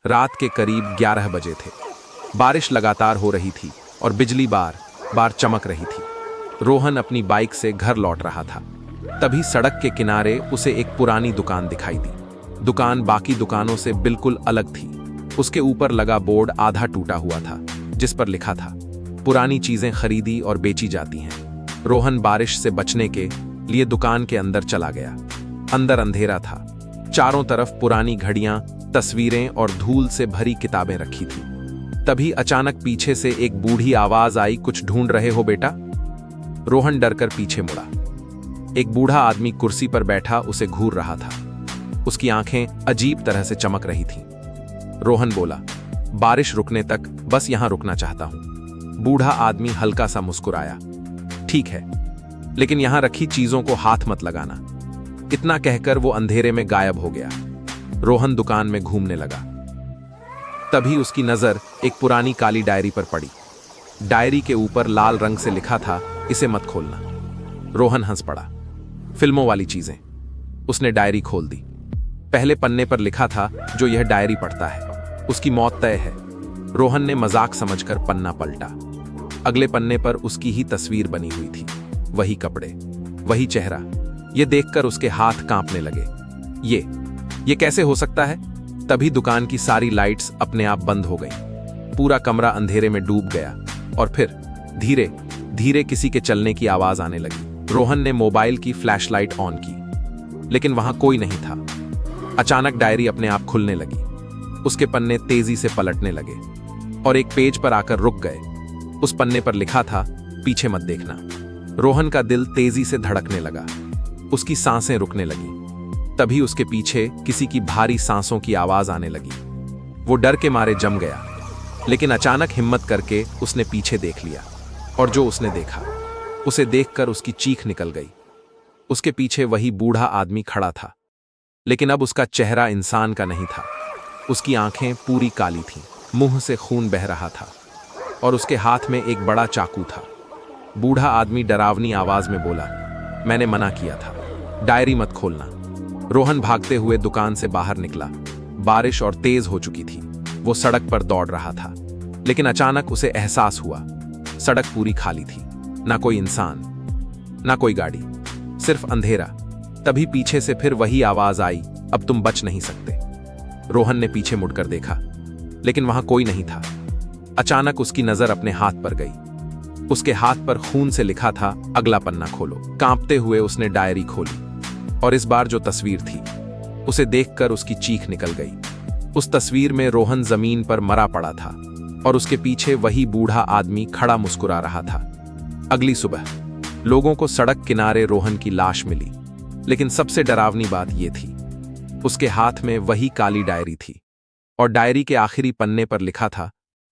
रात के करीब 11 बजे थे। बारिश लगातार हो रही थी और बिजली बार बार चमक रही थी। रोहन अपनी बाइक से घर लौट रहा था। तभी सड़क के किनारे उसे एक पुरानी दुकान दिखाई दी। दुकान बाकी दुकानों से बिल्कुल अलग थी। उसके ऊपर लगा बोर्ड आधा टूटा हुआ था, जिस पर लिखा था, पुरानी चीजें खरीदी और बेची जाती हैं। रोहन बारिश से बचने के लिए दुकान के अंदर चला गया। अंदर अंधेरा था। चारों तरफ पुरानी घड़ियां, तस्वीरें और धूल से भरी किताबें रखी थी। तभी अचानक पीछे से एक बूढ़ी आवाज आई, कुछ ढूंढ रहे हो बेटा? रोहन डरकर पीछे मुड़ा। एक बूढ़ा आदमी कुर्सी पर बैठा उसे घूर रहा था। उसकी आंखें अजीब तरह से चमक रही थीं। रोहन बोला, बारिश रुकने तक बस यहां रुकना चाहता हूं। बूढ़ा आदमी हल्का सा मुस्कुराया। ठीक है, लेकिन यहां रखी चीजों को हाथ मत लगाना। इतना कहकर वो अंधेरे में गायब हो गया। रोहन दुकान में घूमने लगा। तभी उसकी नजर एक पुरानी काली डायरी पर पड़ी। डायरी के ऊपर लाल रंग से लिखा था, इसे मत खोलना। रोहन हंस पड़ा। फिल्मों वाली चीजें। उसने डायरी खोल दी। पहले पन्ने पर लिखा था, जो यह डायरी पढ़ता है उसकी मौत तय है। रोहन ने मजाक समझकर पन्ना पलटा। अगले पन्ने पर उसकी ही तस्वीर बनी हुई थी। वही कपड़े, वही चेहरा। यह देखकर उसके हाथ कांपने लगे। ये कैसे हो सकता है? तभी दुकान की सारी लाइट्स अपने आप बंद हो गईं। पूरा कमरा अंधेरे में डूब गया और फिर धीरे धीरे किसी के चलने की आवाज आने लगी। रोहन ने मोबाइल की फ्लैशलाइट ऑन की, लेकिन वहां कोई नहीं था। अचानक डायरी अपने आप खुलने लगी। उसके पन्ने तेजी से पलटने लगे और एक पेज पर आकर रुक गए। उस पन्ने पर लिखा था, पीछे मत देखना। रोहन का दिल तेजी से धड़कने लगा। उसकी सांसें रुकने लगी। तभी उसके पीछे किसी की भारी सांसों की आवाज आने लगी। वो डर के मारे जम गया, लेकिन अचानक हिम्मत करके उसने पीछे देख लिया और जो उसने देखा, उसे देखकर उसकी चीख निकल गई। उसके पीछे वही बूढ़ा आदमी खड़ा था, लेकिन अब उसका चेहरा इंसान का नहीं था। उसकी आंखें पूरी काली थीं, मुंह से खून बह रहा था और उसके हाथ में एक बड़ा चाकू था। बूढ़ा आदमी डरावनी आवाज में बोला, मैंने मना किया था, डायरी मत खोलना। रोहन भागते हुए दुकान से बाहर निकला। बारिश और तेज हो चुकी थी। वो सड़क पर दौड़ रहा था, लेकिन अचानक उसे एहसास हुआ, सड़क पूरी खाली थी। ना कोई इंसान, ना कोई गाड़ी, सिर्फ अंधेरा। तभी पीछे से फिर वही आवाज आई, अब तुम बच नहीं सकते। रोहन ने पीछे मुड़कर देखा, लेकिन वहां कोई नहीं था। अचानक उसकी नजर अपने हाथ पर गई। उसके हाथ पर खून से लिखा था, अगला पन्ना खोलो। कांपते हुए उसने डायरी खोली और इस बार जो तस्वीर थी, उसे देखकर उसकी चीख निकल गई। उस तस्वीर में रोहन जमीन पर मरा पड़ा था और उसके पीछे वही बूढ़ा आदमी खड़ा मुस्कुरा रहा था। अगली सुबह लोगों को सड़क किनारे रोहन की लाश मिली, लेकिन सबसे डरावनी बात यह थी, उसके हाथ में वही काली डायरी थी और डायरी के आखिरी पन्ने पर लिखा था,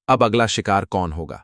अब अगला शिकार कौन होगा।